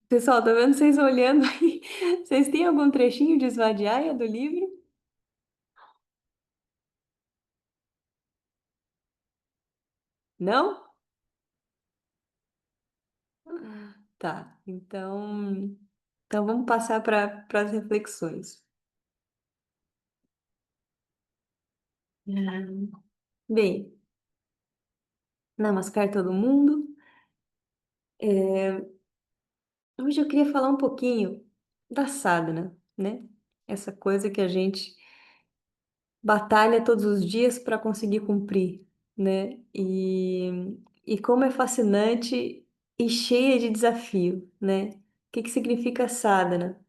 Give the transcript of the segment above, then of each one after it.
Pessoal, tô vendo vocês olhando aí. Vocês têm algum trechinho de Svadhyaya do livro? Não? Tá, então vamos passar para as reflexões. Ah, Bem, namaskar todo mundo. Hoje eu queria falar um pouquinho da sadhana, né? Essa coisa que a gente batalha todos os dias para conseguir cumprir, né? E como é fascinante e cheia de desafio, né? O que que significa sadhana?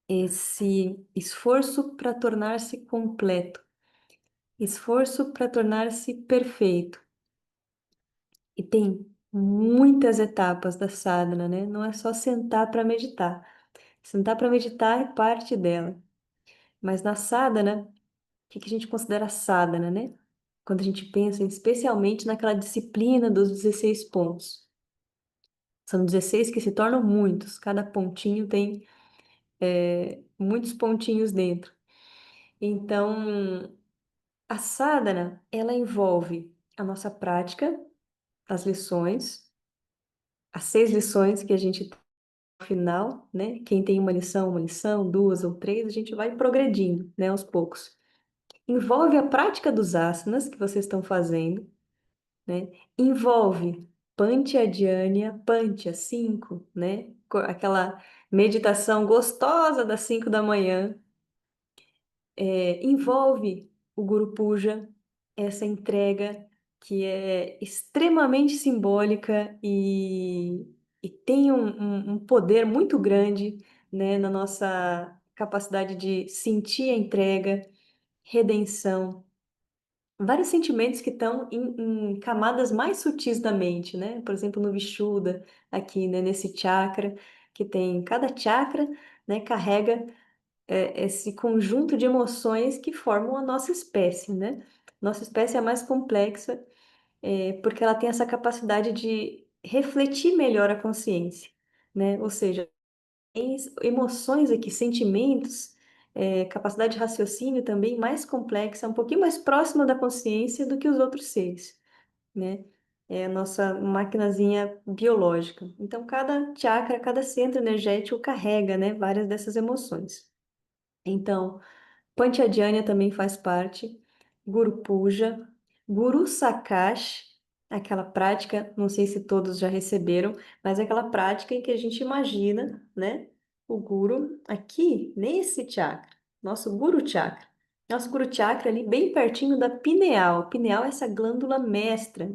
Esse esforço para tornar-se completo, esforço para tornar-se perfeito. E tem muitas etapas da sadhana, né? Não é só sentar para meditar. Sentar para meditar é parte dela. Mas na sadhana, o que que a gente considera sadhana, né? Quando a gente pensa especialmente naquela disciplina dos 16 pontos. São 16 que se tornam muitos, cada pontinho tem muitos pontinhos dentro. Então, a sadhana, ela envolve a nossa prática, as lições, as 6 lições que a gente tem no final, né? Quem tem uma lição, duas ou três, a gente vai progredindo, né, aos poucos. Envolve a prática dos asanas que vocês estão fazendo, né? Envolve Pancha Dhyana, Pancha 5, né? Aquela meditação gostosa das 5 da manhã. Envolve o Guru Puja, essa entrega que é extremamente simbólica e tem um poder muito grande, né, na nossa capacidade de sentir a entrega, redenção, vários sentimentos que estão em camadas mais sutis da mente, né? Por exemplo, no Vishuddha, aqui, né, nesse chakra, que tem cada chakra, né, carrega esse conjunto de emoções que formam a nossa espécie, né? Nossa espécie é a mais complexa, porque ela tem essa capacidade de refletir melhor a consciência, né? Ou seja, emoções aqui, sentimentos, capacidade de raciocínio também mais complexa, um pouquinho mais próxima da consciência do que os outros seres, né? É a nossa maquinazinha biológica. Então, cada chakra, cada centro energético carrega, né, várias dessas emoções. Então, Panchadhyana também faz parte, Guru Puja, Guru Sakash, aquela prática, não sei se todos já receberam, mas é aquela prática em que a gente imagina, né, o Guru aqui nesse chakra, nosso Guru Chakra. Nosso Guru Chakra ali bem pertinho da pineal. Pineal é essa glândula mestra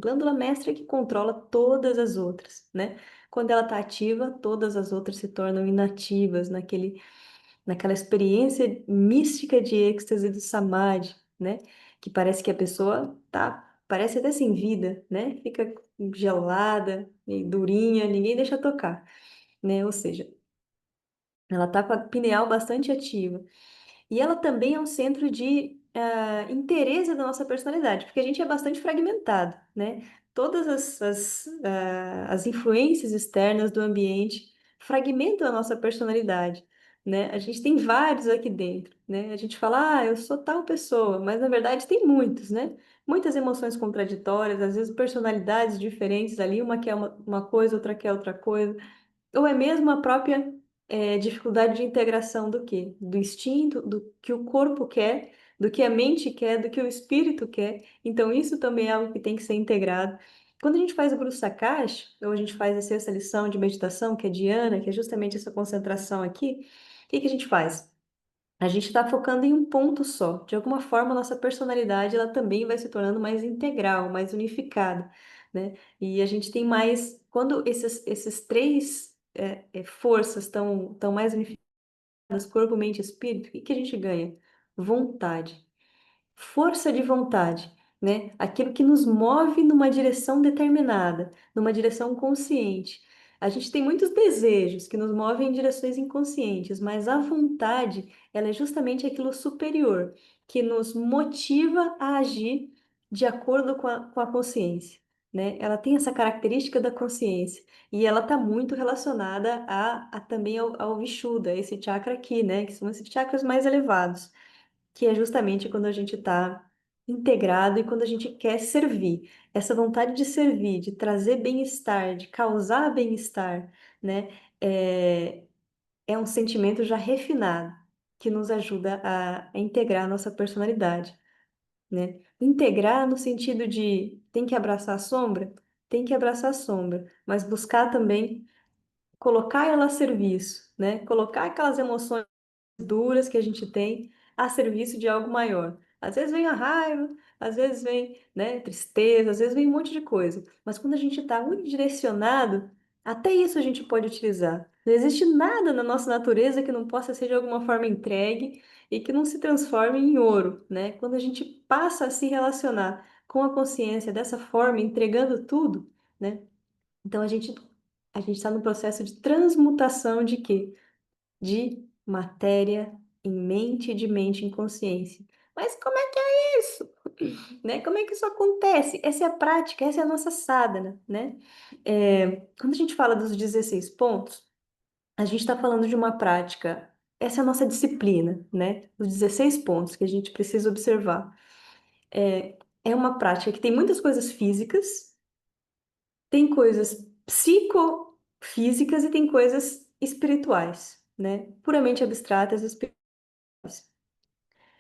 que controla todas as outras, né? Quando ela está ativa, todas as outras se tornam inativas naquela experiência mística de êxtase do samadhi, né? Que parece que a pessoa parece até sem vida, né? Fica gelada e durinha, ninguém deixa tocar, né? Ou seja, ela tá com a pineal bastante ativa. E ela também é um centro de interesse da nossa personalidade, porque a gente é bastante fragmentado, né? Todas as influências externas do ambiente fragmentam a nossa personalidade, né? A gente tem vários aqui dentro, né? A gente fala, eu sou tal pessoa, mas na verdade tem muitos, né? Muitas emoções contraditórias, às vezes personalidades diferentes ali, uma quer uma coisa, outra quer outra coisa. Ou é mesmo a própria dificuldade de integração do quê? Do instinto, do que o corpo quer, do que a mente quer, do que o espírito quer. Então, isso também é algo que tem que ser integrado. Quando a gente faz o Guru Sakash, ou a gente faz a sexta lição de meditação, que é Dhyana, que é justamente essa concentração aqui, o que que a gente faz? A gente está focando em um ponto só. De alguma forma, a nossa personalidade ela também vai se tornando mais integral, mais unificada, né? E a gente tem mais, quando esses três forças tão mais unificadas, corpo, mente e espírito, o que que a gente ganha? Vontade. Força de vontade, né? Aquilo que nos move numa direção determinada, numa direção consciente. A gente tem muitos desejos que nos movem em direções inconscientes, mas a vontade, ela é justamente aquilo superior, que nos motiva a agir de acordo com a consciência, né? Ela tem essa característica da consciência e ela está muito relacionada também ao Vishuddha, esse chakra aqui, né? Que são esses chakras mais elevados, que é justamente quando a gente está integrado e quando a gente quer servir. Essa vontade de servir, de trazer bem-estar, de causar bem-estar, né? É um sentimento já refinado que nos ajuda a integrar a nossa personalidade, né? Integrar no sentido de tem que abraçar a sombra? Tem que abraçar a sombra, mas buscar também colocar ela a serviço, né? Colocar aquelas emoções duras que a gente tem a serviço de algo maior. Às vezes vem a raiva, às vezes vem, né, tristeza, às vezes vem um monte de coisa. Mas quando a gente está unidirecionado, até isso a gente pode utilizar. Não existe nada na nossa natureza que não possa ser de alguma forma entregue e que não se transforme em ouro, né? Quando a gente passa a se relacionar com a consciência dessa forma, entregando tudo, né? Então a gente está no processo de transmutação de quê? De matéria em mente e de mente em consciência. Mas como é que é isso? Né? Como é que isso acontece? Essa é a prática, essa é a nossa sadhana, né? Quando a gente fala dos 16 pontos, a gente está falando de uma prática, essa é a nossa disciplina, né? Os 16 pontos que a gente precisa observar. É uma prática que tem muitas coisas físicas, tem coisas psicofísicas e tem coisas espirituais, né? Puramente abstratas e espirituais.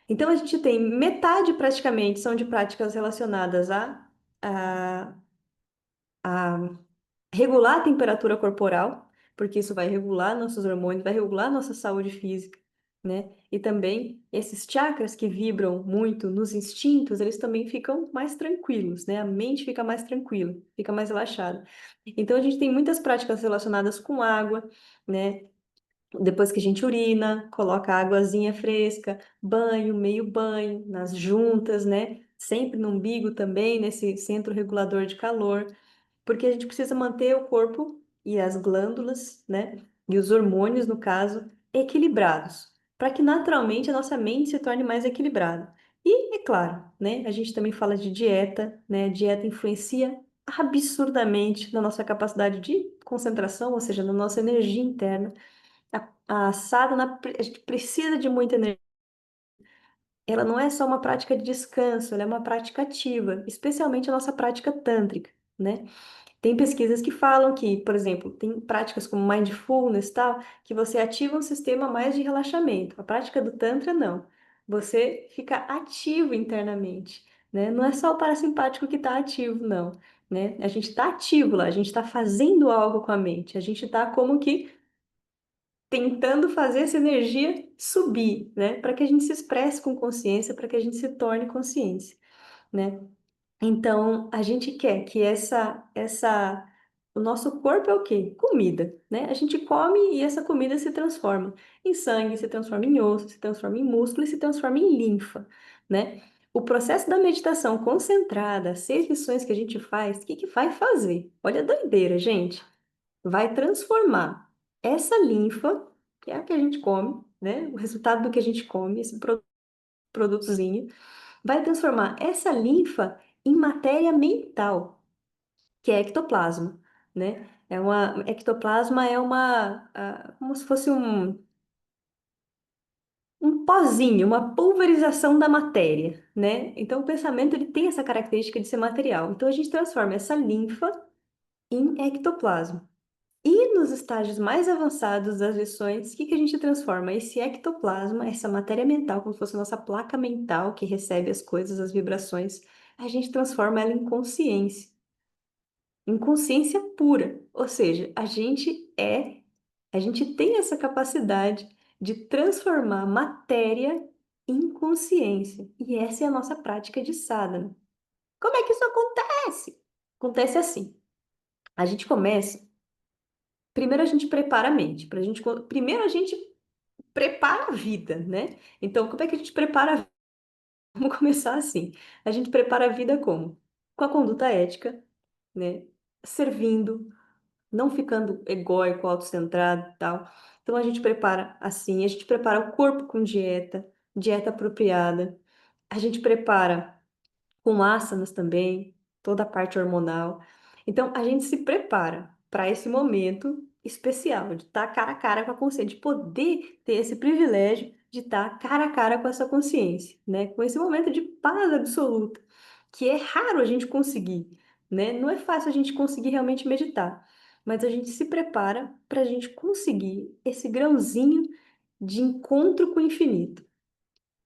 Então, a gente tem metade praticamente são de práticas relacionadas a, a regular a temperatura corporal, porque isso vai regular nossos hormônios, vai regular nossa saúde física, né? E também esses chakras que vibram muito nos instintos, eles também ficam mais tranquilos, né? A mente fica mais tranquila, fica mais relaxada. Então, a gente tem muitas práticas relacionadas com água, né? Depois que a gente urina, coloca a águazinha fresca, banho, meio banho, nas juntas, né? Sempre no umbigo também, nesse centro regulador de calor, porque a gente precisa manter o corpo e as glândulas, né? E os hormônios, no caso, equilibrados, para que naturalmente a nossa mente se torne mais equilibrada. E, é claro, né? A gente também fala de dieta, né? A dieta influencia absurdamente na nossa capacidade de concentração, ou seja, na nossa energia interna. A sadhana, a gente precisa de muita energia. Ela não é só uma prática de descanso, ela é uma prática ativa, especialmente a nossa prática tântrica, né? Tem pesquisas que falam que, por exemplo, tem práticas como mindfulness e tal, que você ativa um sistema mais de relaxamento. A prática do Tantra, não. Você fica ativo internamente, né? Não é só o parasimpático que está ativo, não, né? A gente está ativo lá, a gente está fazendo algo com a mente, a gente está como que tentando fazer essa energia subir, né? Para que a gente se expresse com consciência, para que a gente se torne consciência, né? Então, a gente quer que o nosso corpo é o quê? Comida, né? A gente come e essa comida se transforma em sangue, se transforma em osso, se transforma em músculo e se transforma em linfa, né? O processo da meditação concentrada, as 6 lições que a gente faz, o que que vai fazer? Olha a doideira, gente. Vai transformar essa linfa, que é a que a gente come, né? O resultado do que a gente come, esse produtozinho, vai transformar essa linfa em matéria mental, que é ectoplasma, né? Ectoplasma é como se fosse um pozinho, uma pulverização da matéria, né? Então, o pensamento ele tem essa característica de ser material. Então, a gente transforma essa linfa em ectoplasma. E nos estágios mais avançados das lições, o que que a gente transforma? Esse ectoplasma, essa matéria mental, como se fosse a nossa placa mental que recebe as coisas, as vibrações, a gente transforma ela em consciência pura. Ou seja, a gente tem essa capacidade de transformar matéria em consciência. E essa é a nossa prática de sadhana. Como é que isso acontece? Acontece assim. A gente começa Primeiro a gente prepara a mente, primeiro a gente prepara a vida, né? Então, como é que a gente prepara a vida? Vamos começar assim. A gente prepara a vida como? Com a conduta ética, né? Servindo, não ficando egóico, autocentrado e tal. Então a gente prepara assim, a gente prepara o corpo com dieta, dieta apropriada. A gente prepara com asanas também, toda a parte hormonal. Então, a gente se prepara para esse momento especial, de estar cara a cara com a consciência, de poder ter esse privilégio de estar cara a cara com essa consciência, né? Com esse momento de paz absoluta, que é raro a gente conseguir, né? Não é fácil a gente conseguir realmente meditar, mas a gente se prepara para a gente conseguir esse grãozinho de encontro com o infinito.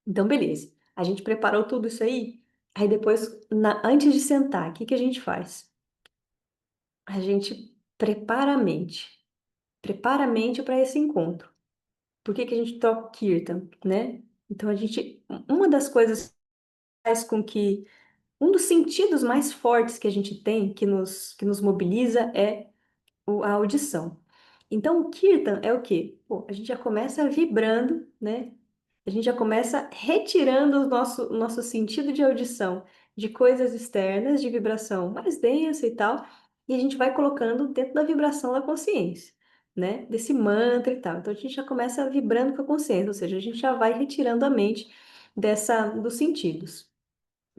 Então, beleza. A gente preparou tudo isso aí. Aí depois, antes de sentar, o que que a gente faz? A gente prepara a mente. Prepara a mente para esse encontro. Por que que a gente toca o Kirtan, né? Então, uma das coisas que faz com que, um dos sentidos mais fortes que a gente tem, que nos mobiliza, é a audição. Então, o Kirtan é o quê? Pô, a gente já começa vibrando, né? A gente já começa retirando o nosso sentido de audição de coisas externas, de vibração mais densa e tal, e a gente vai colocando dentro da vibração da consciência, né? Desse mantra e tal. Então, a gente já começa vibrando com a consciência, ou seja, a gente já vai retirando a mente dos sentidos,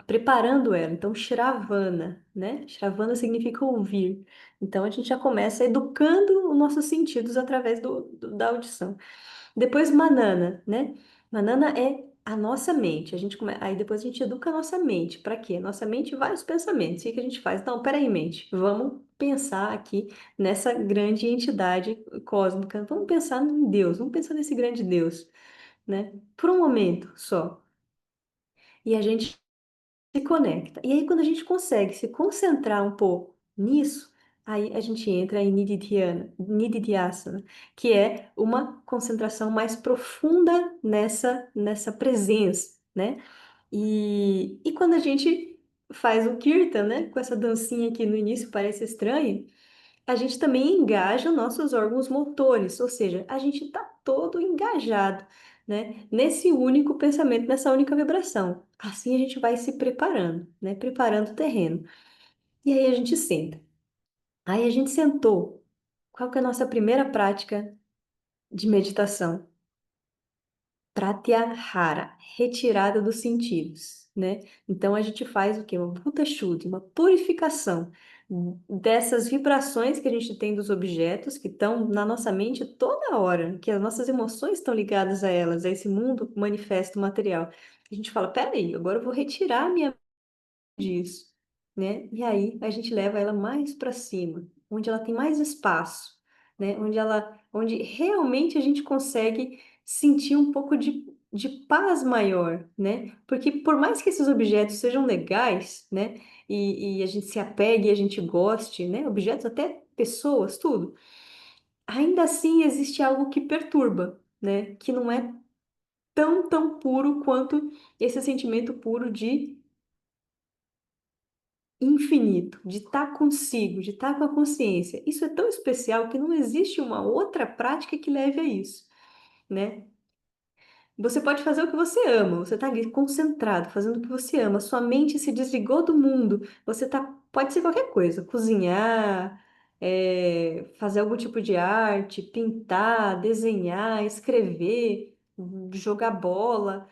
preparando ela. Então, Shravana, né? Shravana significa ouvir. Então, a gente já começa educando os nossos sentidos através da audição. Depois, Manana, né? Manana é a nossa mente. Aí depois a gente educa a nossa mente. Para quê? Nossa mente, vários pensamentos. O que que a gente faz? Não, peraí, mente. Vamos pensar aqui nessa grande entidade cósmica. Vamos pensar em Deus. Vamos pensar nesse grande Deus, né? Por um momento só. E a gente se conecta. E aí, quando a gente consegue se concentrar um pouco nisso, aí a gente entra em Nididhyasana, que é uma concentração mais profunda nessa presença, né? E quando a gente faz o Kirtan, né, com essa dancinha que no início parece estranha, a gente também engaja nossos órgãos motores, ou seja, a gente está todo engajado, né, nesse único pensamento, nessa única vibração. Assim a gente vai se preparando, né, preparando o terreno. E aí a gente senta. Aí a gente sentou. Qual que é a nossa primeira prática de meditação? Pratyahara, retirada dos sentidos, né? Então a gente faz o quê? Uma Bhuta Shuddhi, uma purificação dessas vibrações que a gente tem dos objetos que estão na nossa mente toda hora, que as nossas emoções estão ligadas a elas, a esse mundo manifesto material. A gente fala, peraí, agora eu vou retirar a minha disso, né? E aí a gente leva ela mais para cima, onde ela tem mais espaço, né? Onde realmente a gente consegue sentir um pouco de paz maior, né? Porque por mais que esses objetos sejam legais, né? E a gente se apegue, e a gente goste, né? Objetos, até pessoas, tudo. Ainda assim existe algo que perturba, né? Que não é tão puro quanto esse sentimento puro de infinito, de estar consigo, de estar com a consciência. Isso é tão especial que não existe uma outra prática que leve a isso, né? Você pode fazer o que você ama, você está ali concentrado, fazendo o que você ama, sua mente se desligou do mundo, pode ser qualquer coisa, cozinhar, fazer algum tipo de arte, pintar, desenhar, escrever, jogar bola,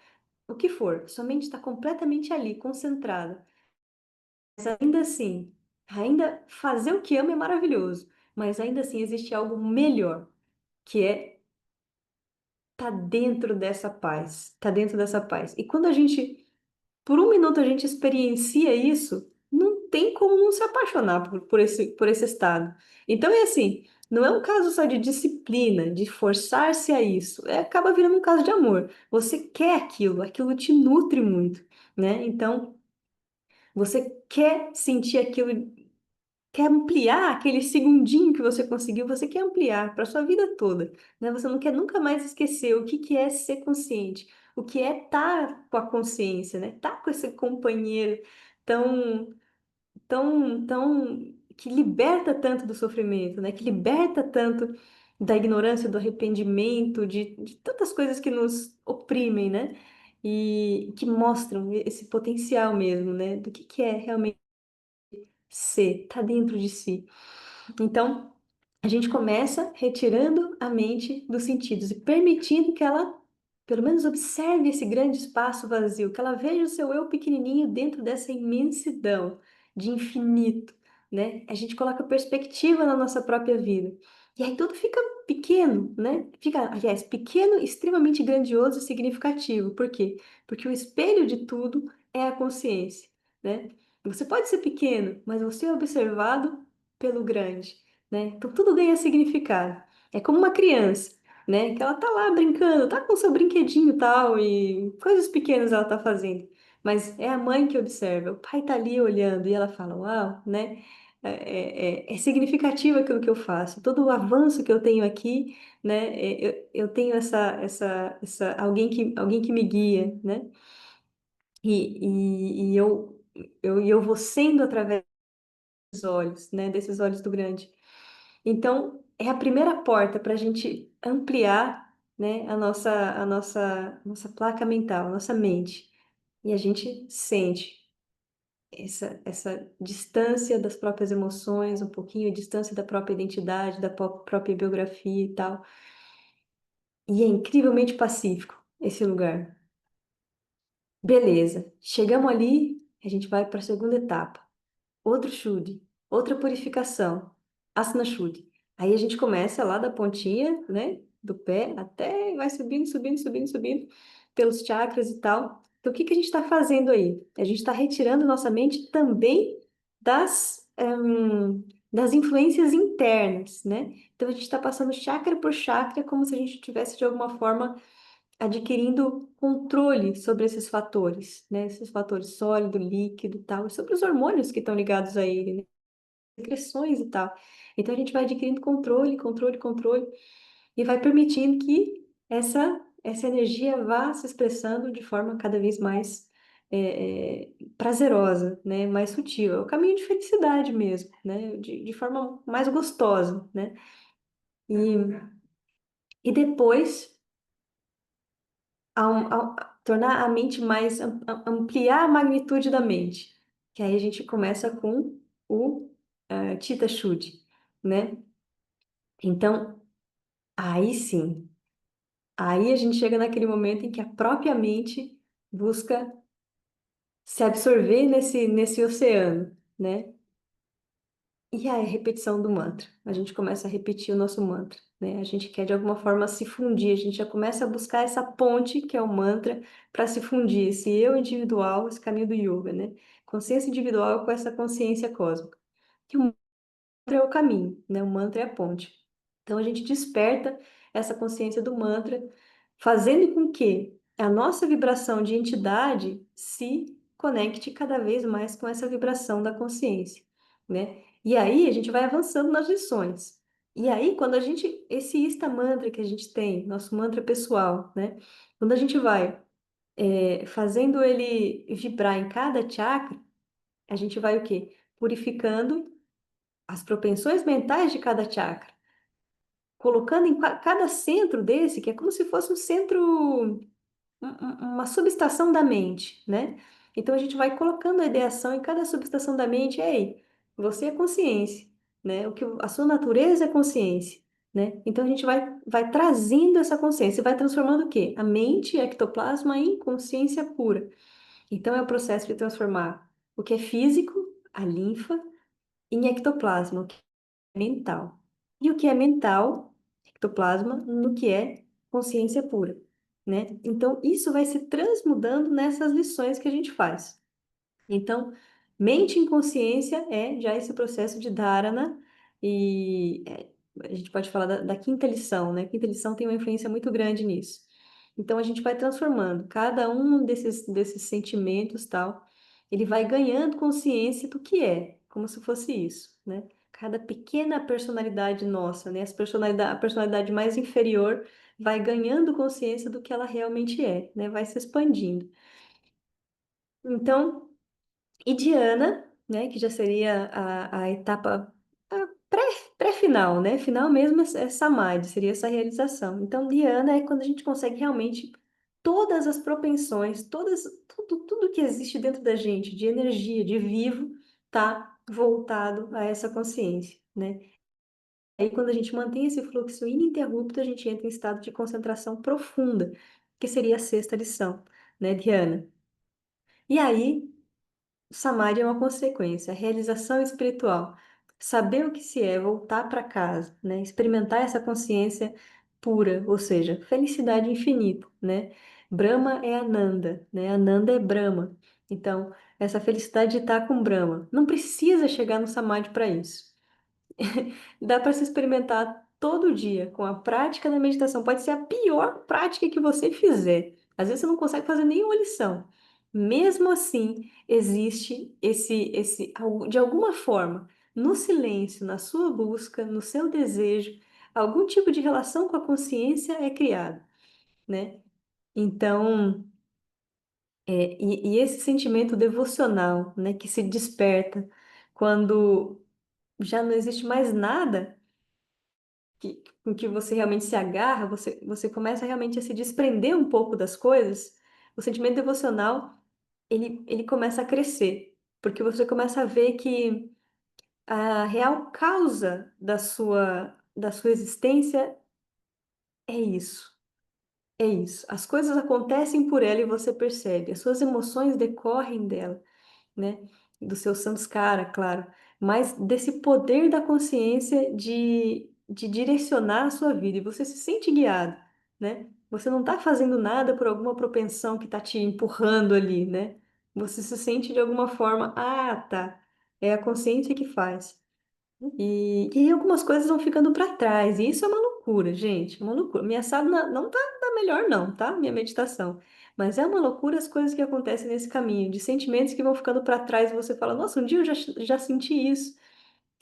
o que for. Sua mente está completamente ali, concentrada. Mas ainda assim, ainda fazer o que ama é maravilhoso, mas ainda assim existe algo melhor, que é tá dentro dessa paz, tá dentro dessa paz. E quando por um minuto a gente experiencia isso, não tem como não se apaixonar por esse estado. Então é assim, não é um caso só de disciplina, de forçar-se a isso, acaba virando um caso de amor. Você quer aquilo, aquilo te nutre muito, né? Então, você quer sentir aquilo, quer ampliar aquele segundinho que você conseguiu, você quer ampliar para sua vida toda, né? Você não quer nunca mais esquecer o que que é ser consciente, o que é estar com a consciência, né? Estar com esse companheiro tão, tão que liberta tanto do sofrimento, né? Que liberta tanto da ignorância, do arrependimento, de tantas coisas que nos oprimem, né? E que mostram esse potencial mesmo, né? Do que é realmente ser, tá dentro de si. Então, a gente começa retirando a mente dos sentidos e permitindo que ela, pelo menos, observe esse grande espaço vazio, que ela veja o seu eu pequenininho dentro dessa imensidão de infinito, né? A gente coloca perspectiva na nossa própria vida. E aí tudo fica pequeno, né? Fica, aliás, pequeno, extremamente grandioso e significativo. Por quê? Porque o espelho de tudo é a consciência, né? Você pode ser pequeno, mas você é observado pelo grande, né? Então tudo ganha significado. É como uma criança, né? Que ela tá lá brincando, tá com seu brinquedinho e tal, e coisas pequenas ela tá fazendo. Mas é a mãe que observa, o pai tá ali olhando e ela fala, uau, né? É significativo aquilo que eu faço, todo o avanço que eu tenho aqui, né? Eu tenho alguém que me guia, né? E eu vou sendo através dos olhos, né? Desses olhos do grande. Então, é a primeira porta para a gente ampliar, né, a nossa placa mental, a nossa mente. E a gente sente essa distância das próprias emoções, um pouquinho a distância da própria identidade, da própria biografia e tal. E é incrivelmente pacífico esse lugar. Beleza, chegamos ali, a gente vai para a segunda etapa. Outro Shuddhi, outra purificação, Asana Shuddhi. Aí a gente começa lá da pontinha, né, do pé, até vai subindo, subindo, subindo, subindo, pelos chakras e tal. Então, o que que a gente está fazendo aí? A gente está retirando nossa mente também das influências internas, né? Então, a gente está passando chakra por chakra, como se a gente tivesse, de alguma forma, adquirindo controle sobre esses fatores, né? Esses fatores sólido, líquido e tal, e sobre os hormônios que estão ligados a ele, né? Secreções e tal. Então a gente vai adquirindo controle, controle, controle e vai permitindo que essa energia vá se expressando de forma cada vez mais prazerosa, né? Mais sutil. É o caminho de felicidade mesmo, né? De forma mais gostosa, né? E, e depois tornar a mente mais, ampliar a magnitude da mente. Que aí a gente começa com o Chitta Shuddhi, né? Então, aí sim, aí a gente chega naquele momento em que a própria mente busca se absorver nesse oceano, né? E aí a repetição do mantra. A gente começa a repetir o nosso mantra, né? A gente quer de alguma forma se fundir, a gente já começa a buscar essa ponte que é o mantra para se fundir, esse eu individual, esse caminho do yoga, né? Consciência individual com essa consciência cósmica. E o mantra é o caminho, né? O mantra é a ponte. Então a gente desperta essa consciência do mantra, fazendo com que a nossa vibração de entidade se conecte cada vez mais com essa vibração da consciência, né? E aí a gente vai avançando nas lições. E aí, quando esse Ista Mantra que a gente tem, nosso mantra pessoal, né? Quando a gente vai fazendo ele vibrar em cada chakra, a gente vai o quê? Purificando as propensões mentais de cada chakra, colocando em cada centro desse, que é como se fosse um centro, uma subestação da mente, né? Então a gente vai colocando a ideação em cada subestação da mente, ei, você é consciência, né? A sua natureza é consciência, né? Então a gente vai trazendo essa consciência, vai transformando o quê? A mente, ectoplasma em consciência pura. Então é o processo de transformar o que é físico, a linfa, em ectoplasma, o que é mental. E o que é mental, ectoplasma, no que é consciência pura, né? Então, isso vai se transmudando nessas lições que a gente faz. Então, mente e consciência é já esse processo de dharana e a gente pode falar da quinta lição, né? A quinta lição tem uma influência muito grande nisso. Então, a gente vai transformando cada um desses sentimentos, tal, ele vai ganhando consciência do que é, como se fosse isso, né? Cada pequena personalidade nossa, né? A personalidade mais inferior vai ganhando consciência do que ela realmente é, né? Vai se expandindo. Então, e Diana, né, que já seria a etapa final, né? Final mesmo é Samadhi, seria essa realização. Então, dhyana é quando a gente consegue realmente todas as propensões, tudo que existe dentro da gente, de energia, de vivo, tá voltado a essa consciência, né? Aí, quando a gente mantém esse fluxo ininterrupto, a gente entra em estado de concentração profunda, que seria a sexta lição, né, Dhyana? E aí, Samadhi é uma consequência, a realização espiritual. Saber o que se é, voltar para casa, né? Experimentar essa consciência pura, ou seja, felicidade infinita, né? Brahma é Ananda, né? Ananda é Brahma. Então, essa felicidade de estar com Brahma. Não precisa chegar no Samadhi para isso. Dá para se experimentar todo dia com a prática da meditação. Pode ser a pior prática que você fizer. Às vezes você não consegue fazer nenhuma lição. Mesmo assim, existe de alguma forma, no silêncio, na sua busca, no seu desejo, algum tipo de relação com a consciência é criado, né? Então, e esse sentimento devocional, né, que se desperta quando já não existe mais nada com que você realmente se agarra, você começa realmente a se desprender um pouco das coisas, o sentimento devocional, ele começa a crescer, porque você começa a ver que a real causa da sua existência é isso. É isso. As coisas acontecem por ela e você percebe. As suas emoções decorrem dela, né? Do seu samskara, claro, mas desse poder da consciência de direcionar a sua vida. E você se sente guiado, né? Você não está fazendo nada por alguma propensão que está te empurrando ali, né? Você se sente de alguma forma, ah, tá, é a consciência que faz. E aí algumas coisas vão ficando para trás, e isso é uma loucura, gente, uma loucura. Minha sadhana não tá melhor não, tá? Minha meditação. Mas é uma loucura as coisas que acontecem nesse caminho, de sentimentos que vão ficando para trás e você fala, nossa, um dia eu já senti isso.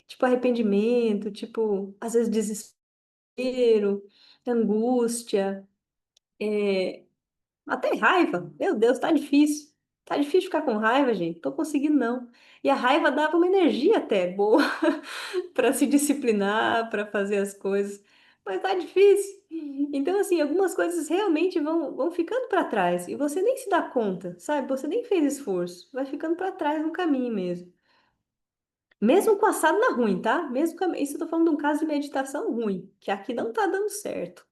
Tipo arrependimento, tipo, às vezes desespero, angústia, até raiva. Meu Deus, tá difícil. Tá difícil ficar com raiva, gente. Tô conseguindo não. E a raiva dava uma energia até boa. Para se disciplinar, para fazer as coisas, mas tá difícil. Então, assim, algumas coisas realmente vão ficando para trás e você nem se dá conta, sabe? Você nem fez esforço, vai ficando para trás no caminho mesmo. Mesmo com a sadhana ruim, tá? Isso eu tô falando de um caso de meditação ruim, que aqui não tá dando certo.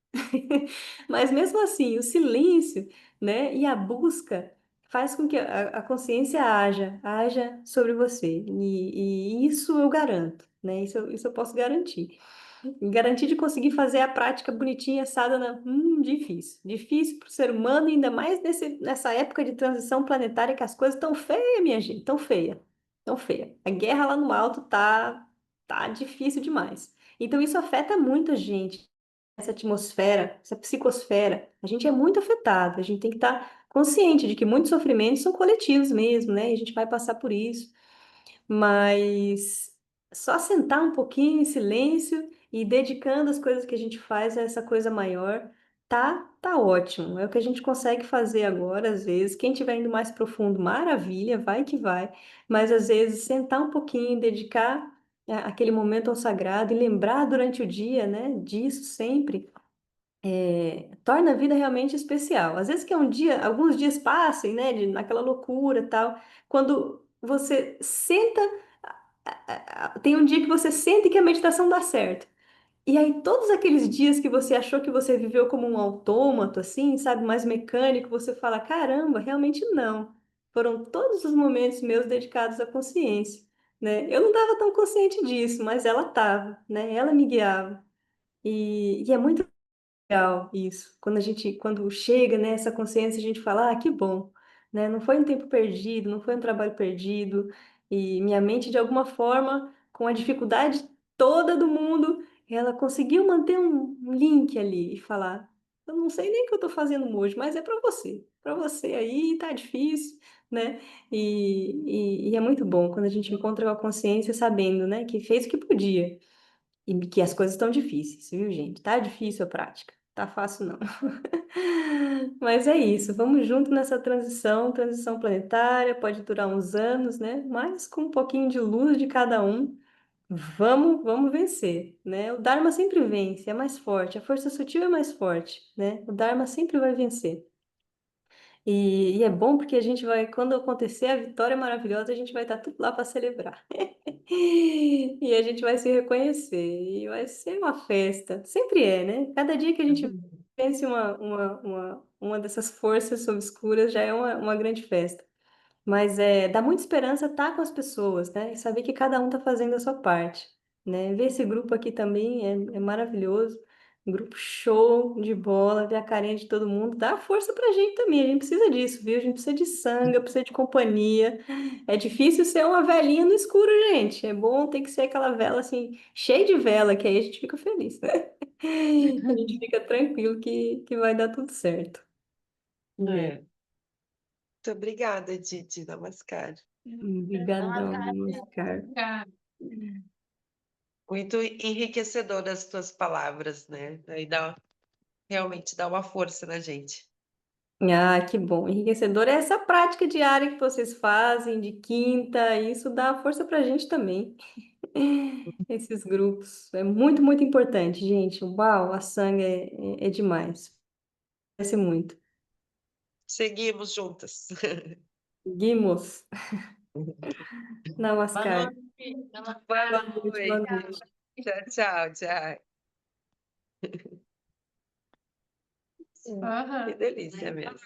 Mas mesmo assim, o silêncio, né, e a busca faz com que a consciência haja sobre você. E isso eu garanto, né? Isso eu posso garantir. Garantir de conseguir fazer a prática bonitinha, sadhana, difícil. Difícil para o ser humano, ainda mais nessa época de transição planetária que as coisas estão feias, minha gente, tão feia. Tão feia. A guerra lá no alto tá difícil demais. Então isso afeta muito a gente, essa atmosfera, essa psicosfera. A gente é muito afetado, a gente tem que estar consciente de que muitos sofrimentos são coletivos mesmo, né? E a gente vai passar por isso. Mas só sentar um pouquinho em silêncio e dedicando as coisas que a gente faz a essa coisa maior, tá ótimo. É o que a gente consegue fazer agora, às vezes. Quem estiver indo mais profundo, maravilha, vai que vai. Mas às vezes sentar um pouquinho, dedicar aquele momento ao sagrado e lembrar durante o dia, né, disso sempre torna a vida realmente especial. Às vezes que é um dia, alguns dias passem, né, naquela loucura e tal, quando você senta, tem um dia que você sente que a meditação dá certo. E aí todos aqueles dias que você achou que você viveu como um autômato, assim, sabe, mais mecânico, você fala, caramba, realmente não. Foram todos os momentos meus dedicados à consciência, né? Eu não estava tão consciente disso, mas ela estava, né? Ela me guiava. E é muito legal isso. Quando chega nessa consciência, a gente fala, que bom, né? Não foi um tempo perdido, não foi um trabalho perdido. E minha mente, de alguma forma, com a dificuldade toda do mundo, ela conseguiu manter um link ali e falar, eu não sei nem o que eu estou fazendo hoje, mas é para você aí, tá difícil, né? E é muito bom quando a gente encontra com a consciência sabendo, né, que fez o que podia. E que as coisas estão difíceis, viu, gente? Tá difícil a prática. Tá fácil, não. Mas é isso. Vamos junto nessa transição planetária. Pode durar uns anos, né? Mas com um pouquinho de luz de cada um. Vamos vencer, né? O Dharma sempre vence, é mais forte, a força sutil é mais forte, né? O Dharma sempre vai vencer. E é bom porque a gente vai, quando acontecer a vitória maravilhosa, a gente vai estar tudo lá para celebrar. E a gente vai se reconhecer, e vai ser uma festa. Sempre é, né? Cada dia que a gente vence uma dessas forças obscuras já é uma grande festa. Mas dá muita esperança estar com as pessoas, né? E saber que cada um está fazendo a sua parte, né? Ver esse grupo aqui também é maravilhoso. Um grupo show de bola, ver a carinha de todo mundo, dá força pra gente também. A gente precisa disso, viu? A gente precisa de sangue, precisa de companhia. É difícil ser uma velinha no escuro, gente. É bom ter que ser aquela vela assim, cheia de vela, que aí a gente fica feliz, né? A gente fica tranquilo que vai dar tudo certo. É. É. Muito obrigada, Didi Namaskar. Obrigadão, Oscar. Muito enriquecedor as tuas palavras, né? Aí realmente dá uma força na gente. Ah, que bom. Enriquecedor é essa prática diária que vocês fazem de quinta, isso dá força pra gente também. Esses grupos. É muito, muito importante, gente. Uau, a sangue é demais. Parece muito. Seguimos juntas. Seguimos. Boa Namaskar. noite. Boa Boa noite, boa noite. noite. Tchau, tchau, tchau. Que delícia mesmo.